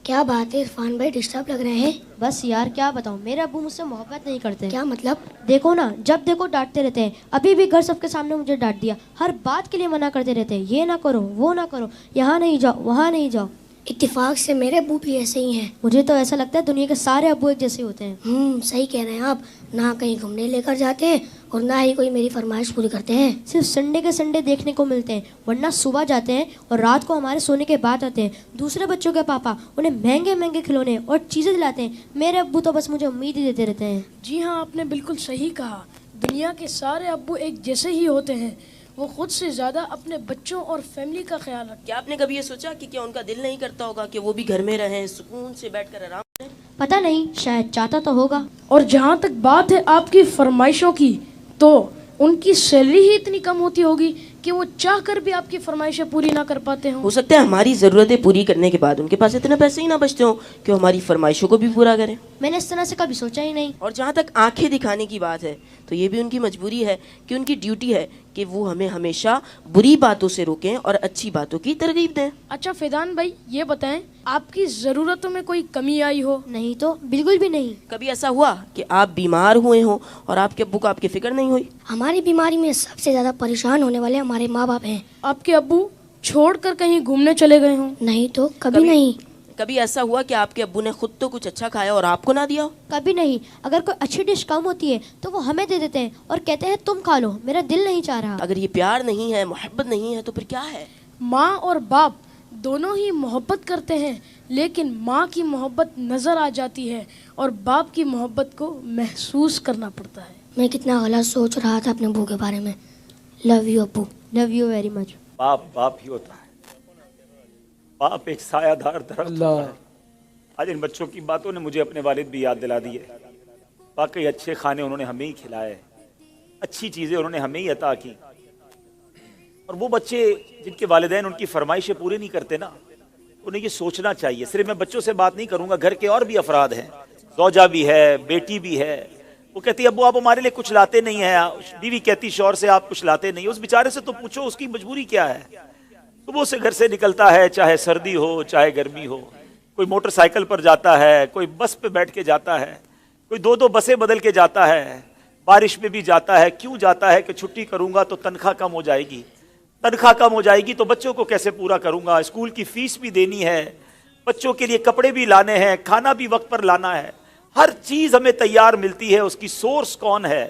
کیا بات ہے عرفان بھائی، ڈسٹرب لگ رہے ہیں؟ بس یار کیا بتاؤں، میرے ابو مجھ سے محبت نہیں کرتے. کیا مطلب؟ دیکھو نا، جب دیکھو ڈانٹتے رہتے ہیں. ابھی بھی گھر سب کے سامنے مجھے ڈانٹ دیا. ہر بات کے لیے منع کرتے رہتے ہیں، یہ نہ کرو وہ نہ کرو، یہاں نہیں جاؤ وہاں نہیں جاؤ. اتفاق سے میرے ابو بھی ایسے ہی ہیں. مجھے تو ایسا لگتا ہے دنیا کے سارے ابو ایک جیسے ہوتے ہیں. صحیح کہہ رہے ہیں آپ. نہ کہیں گھومنے لے کر جاتے ہیں اور نہ ہی کوئی میری فرمائش پوری کرتے ہیں. صرف سنڈے کے سنڈے دیکھنے کو ملتے ہیں، ورنہ صبح جاتے ہیں اور رات کو ہمارے سونے کے بعد آتے ہیں. دوسرے بچوں کے پاپا انہیں مہنگے مہنگے کھلونے اور چیزیں دلاتے ہیں. میرے ابو تو بس مجھے امید ہی دیتے رہتے ہیں. جی ہاں، آپ نے بالکل صحیح کہا. دنیا کے سارے ابو ایک جیسے ہی ہوتے ہیں. وہ خود سے زیادہ اپنے بچوں اور فیملی کا خیال رکھتے ہیں. کیا آپ نے کبھی یہ سوچا کہ کیا ان کا دل نہیں کرتا ہوگا کہ وہ بھی گھر میں رہیں، سکون سے بیٹھ کر آرام کریں؟ پتہ نہیں، شاید چاہتا تو ہوگا. اور جہاں تک بات ہے آپ کی فرمائشوں کی، تو ان کی سیلری ہی اتنی کم ہوتی ہوگی کہ وہ چاہ کر بھی آپ کی فرمائشیں پوری نہ کر پاتے ہوں. ہو سکتا ہے ہماری ضرورتیں پوری کرنے کے بعد ان کے پاس اتنے پیسے ہی نہ بچتے ہوں کہ وہ ہماری فرمائشوں کو بھی پورا کریں. میں نے اس طرح سے کبھی سوچا ہی نہیں. اور جہاں تک آنکھیں دکھانے کی بات ہے تو یہ بھی ان کی مجبوری ہے کہ ان کی ڈیوٹی ہے کہ وہ ہمیں ہمیشہ بری باتوں سے روکیں اور اچھی باتوں کی ترغیب دیں. اچھا فیضان بھائی، یہ بتائیں آپ کی ضرورتوں میں کوئی کمی آئی ہو؟ نہیں تو بالکل بھی نہیں. کبھی ایسا ہوا کہ آپ بیمار ہوئے ہوں اور آپ کے ابو کو آپ کی فکر نہیں ہوئی؟ ہماری بیماری میں سب سے زیادہ پریشان ہونے والے ہمارے ماں باپ ہیں. آپ کے ابو چھوڑ کر کہیں گھومنے چلے گئے ہوں؟ نہیں تو کبھی نہیں. کبھی ایسا ہوا کہ آپ کے ابو نے خود تو کچھ اچھا کھایا اور آپ کو نہ دیا ہو؟ کبھی نہیں. اگر کوئی اچھی ڈش کم ہوتی ہے تو وہ ہمیں دے دیتے ہیں اور کہتے ہیں تم کھا لو، میرا دل نہیں چاہ رہا. اگر یہ پیار نہیں ہے، محبت نہیں ہے، تو پھر کیا ہے؟ ماں اور باپ دونوں ہی محبت کرتے ہیں، لیکن ماں کی محبت نظر آ جاتی ہے اور باپ کی محبت کو محسوس کرنا پڑتا ہے. میں کتنا غلط سوچ رہا تھا اپنے ابو کے بارے میں. لو یو ابو. Love you very much. باپ ہی ہوتا ہے. باپ ایک سایہ دار درخت ہوتا ہے. آج ان بچوں کی باتوں نے مجھے اپنے والد بھی یاد دلا دی ہے. واقعی اچھے کھانے انہوں نے ہمیں ہی کھلائے، اچھی چیزیں انہوں نے ہمیں ہی عطا کی. اور وہ بچے جن کے والدین ان کی فرمائشیں پوری نہیں کرتے نا، انہیں یہ سوچنا چاہیے. صرف میں بچوں سے بات نہیں کروں گا، گھر کے اور بھی افراد ہیں، زوجہ بھی ہے، بیٹی بھی ہے. وہ کہتی ہے ابو آپ ہمارے لیے کچھ لاتے نہیں ہیں. بیوی کہتی شوہر سے آپ کچھ لاتے نہیں. اس بیچارے سے تو پوچھو اس کی مجبوری کیا ہے. صبح سے گھر سے نکلتا ہے، چاہے سردی ہو چاہے گرمی ہو. کوئی موٹر سائیکل پر جاتا ہے، کوئی بس پہ بیٹھ کے جاتا ہے، کوئی دو بسیں بدل کے جاتا ہے، بارش میں بھی جاتا ہے. کیوں جاتا ہے؟ کہ چھٹی کروں گا تو تنخواہ کم ہو جائے گی. تنخواہ کم ہو جائے گی تو بچوں کو کیسے پورا کروں گا؟ اسکول کی فیس بھی دینی ہے، بچوں کے لیے کپڑے بھی لانے ہیں، کھانا بھی وقت پر لانا ہے. ہر چیز ہمیں تیار ملتی ہے. اس کی سورس کون ہے؟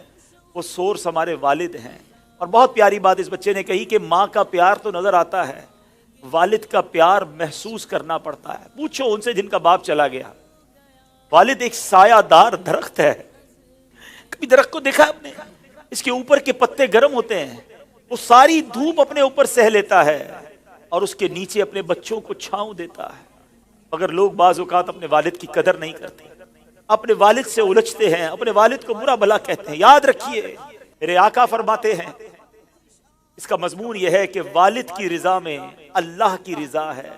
وہ سورس ہمارے والد ہیں. اور بہت پیاری بات اس بچے نے کہی کہ ماں کا پیار تو نظر آتا ہے، والد کا پیار محسوس کرنا پڑتا ہے. پوچھو ان سے جن کا باپ چلا گیا. والد ایک سایہ دار درخت ہے. کبھی درخت کو دیکھا آپ نے؟ اس کے اوپر کے پتے گرم ہوتے ہیں، وہ ساری دھوپ اپنے اوپر سہ لیتا ہے اور اس کے نیچے اپنے بچوں کو چھاؤں دیتا ہے. مگر لوگ بعض اوقات اپنے والد کی قدر نہیں کرتے، اپنے والد سے الجھتے ہیں، اپنے والد کو برا بھلا کہتے ہیں. یاد رکھیے میرے آقا فرماتے ہیں، اس کا مضمون یہ ہے کہ والد کی رضا میں اللہ کی رضا ہے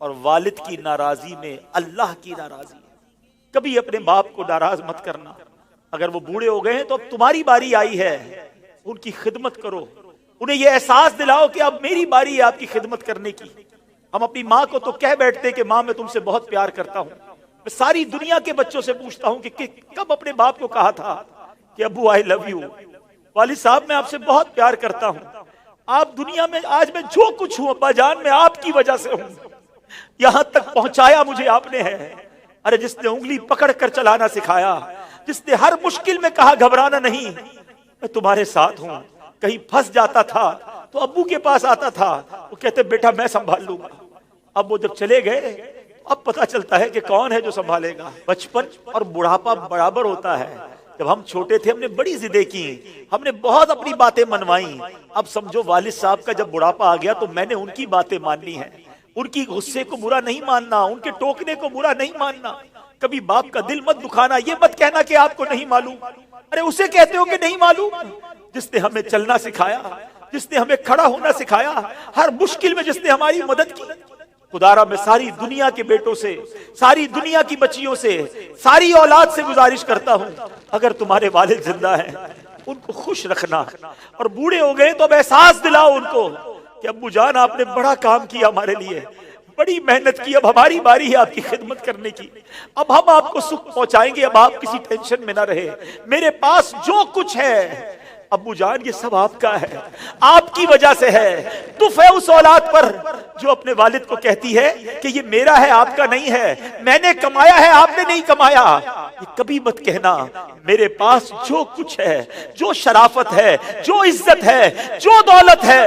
اور والد کی ناراضی میں اللہ کی ناراضی ہے. کبھی اپنے باپ کو ناراض مت کرنا. اگر وہ بوڑھے ہو گئے ہیں تو اب تمہاری باری آئی ہے، ان کی خدمت کرو. انہیں یہ احساس دلاؤ کہ اب میری باری ہے آپ کی خدمت کرنے کی. ہم اپنی ماں کو تو کہہ بیٹھتے کہ ماں میں تم سے بہت پیار کرتا ہوں. میں ساری دنیا کے بچوں سے پوچھتا ہوں کہ کب اپنے باپ کو کہا تھا کہ ابو آئی لو یو، والد صاحب میں آپ سے بہت پیار کرتا ہوں. آپ دنیا میں آج میں جو کچھ ہوں ابا جان میں آپ کی وجہ سے ہوں. یہاں تک پہنچایا مجھے آپ نے ہے. ارے جس نے انگلی پکڑ کر چلانا سکھایا، جس نے ہر مشکل میں کہا گھبرانا نہیں، میں تمہارے ساتھ ہوں. کہیں پھنس جاتا تھا تو ابو کے پاس آتا تھا، وہ کہتے بیٹا میں سنبھال لوں گا. اب وہ جب چلے گئے اب پتہ چلتا ہے کہ کون ہے جو سنبھالے گا. بچپن اور بڑھاپا برابر ہوتا ہے. جب ہم چھوٹے تھے ہم نے بڑی ضدیں کی، ہم نے بہت اپنی باتیں منوائیں. اب سمجھو والد صاحب کا جب بڑھاپا آ گیا تو میں نے ان کی باتیں ماننی ہیں. ان کی غصے کو برا نہیں ماننا، ان کے ٹوکنے کو برا نہیں ماننا. کبھی باپ کا دل مت دکھانا. یہ مت کہنا کہ آپ کو نہیں معلوم. ارے اسے کہتے ہو کہ نہیں معلوم جس نے ہمیں چلنا سکھایا، جس نے ہمیں کھڑا ہونا سکھایا، ہر مشکل میں جس نے ہماری مدد کی. خدارا میں ساری دنیا کے بیٹوں سے، ساری دنیا کی بچیوں سے، ساری اولاد سے گزارش کرتا ہوں اگر تمہارے والد زندہ ہیں ان کو خوش رکھنا. اور بوڑھے ہو گئے تو اب احساس دلاؤ ان کو کہ ابو جان آپ نے بڑا کام کیا ہمارے لیے. بڑی محنت کی، اب ہماری باری ہے آپ کی خدمت کرنے کی، اب ہم آپ کو سکھ پہنچائیں گے، اب آپ کسی ٹینشن میں نہ رہے، میرے پاس جو کچھ ہے ابو جان یہ سب آپ کا ہے، آپ کی وجہ سے ہے۔ تف ہے اس اولاد پر جو اپنے والد کو کہتی ہے کہ یہ میرا ہے آپ کا نہیں ہے، میں نے کمایا ہے آپ نے نہیں کمایا۔ یہ کبھی مت کہنا میرے پاس جو کچھ ہے، جو شرافت ہے، جو عزت ہے، جو دولت ہے،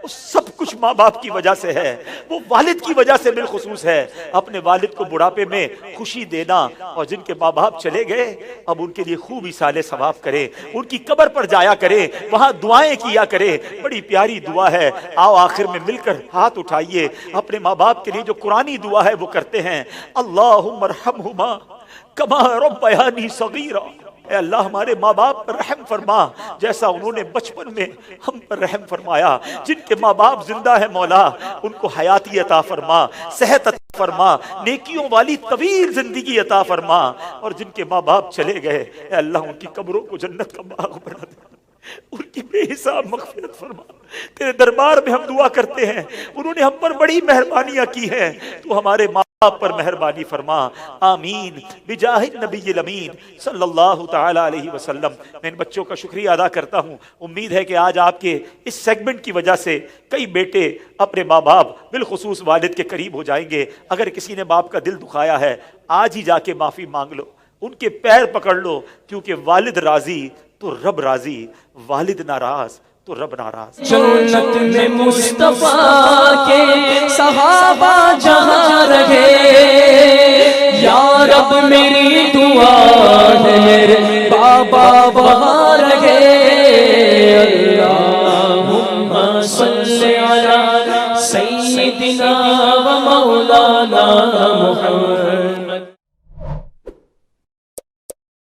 وہ سب کچھ ماں باپ کی وجہ سے ہے، وہ والد کی وجہ سے بالخصوص ہے۔ اپنے والد کو بڑھاپے میں خوشی دینا، اور جن کے ماں باپ چلے گئے اب ان کے لیے خوب ایصال ثواب کرے، ان کی قبر پر جایا کرے، وہاں دعائیں کیا کرے، بڑی پیاری دعا ہے۔ آؤ آخر میں مل کر ہاتھ اٹھائیے، اپنے ماں باپ کے لیے جو قرآنی دعا ہے وہ کرتے ہیں۔ اللہم ارحمہما کما ربیانی صغیرا، اے اللہ ہمارے ماں باپ پر رحم فرما جیسا انہوں نے بچپن میں ہم پر رحم فرمایا۔ جن کے ماں باپ زندہ ہے مولا ان کو حیاتی عطا فرما، صحت عطا فرما، نیکیوں والی طویل زندگی عطا فرما، اور جن کے ماں باپ چلے گئے اے اللہ ان کی قبروں کو جنت کا باغ بنا دے، ان کی بے حساب مغفرت فرما۔ تیرے دربار میں ہم دعا کرتے ہیں، انہوں نے ہم پر بڑی مہربانیاں کی ہیں، تو ہمارے ماں باپ پر مہربانی فرما، آمین بجاہ النبی الامین صلی اللہ تعالی علیہ وسلم۔ میں ان بچوں کا شکریہ ادا کرتا ہوں، امید ہے کہ آج آپ کے اس سیگمنٹ کی وجہ سے کئی بیٹے اپنے ماں باپ بالخصوص والد کے قریب ہو جائیں گے۔ اگر کسی نے باپ کا دل دکھایا ہے آج ہی جا کے معافی مانگ لو، ان کے پیر پکڑ لو، کیونکہ والد راضی تو رب راضی، والد ناراض تو رب ناراض۔ جنت میں مصطفیٰ کے صحابہ جہاں رہے، یا رب میری دعا ہے میرے بابا وہاں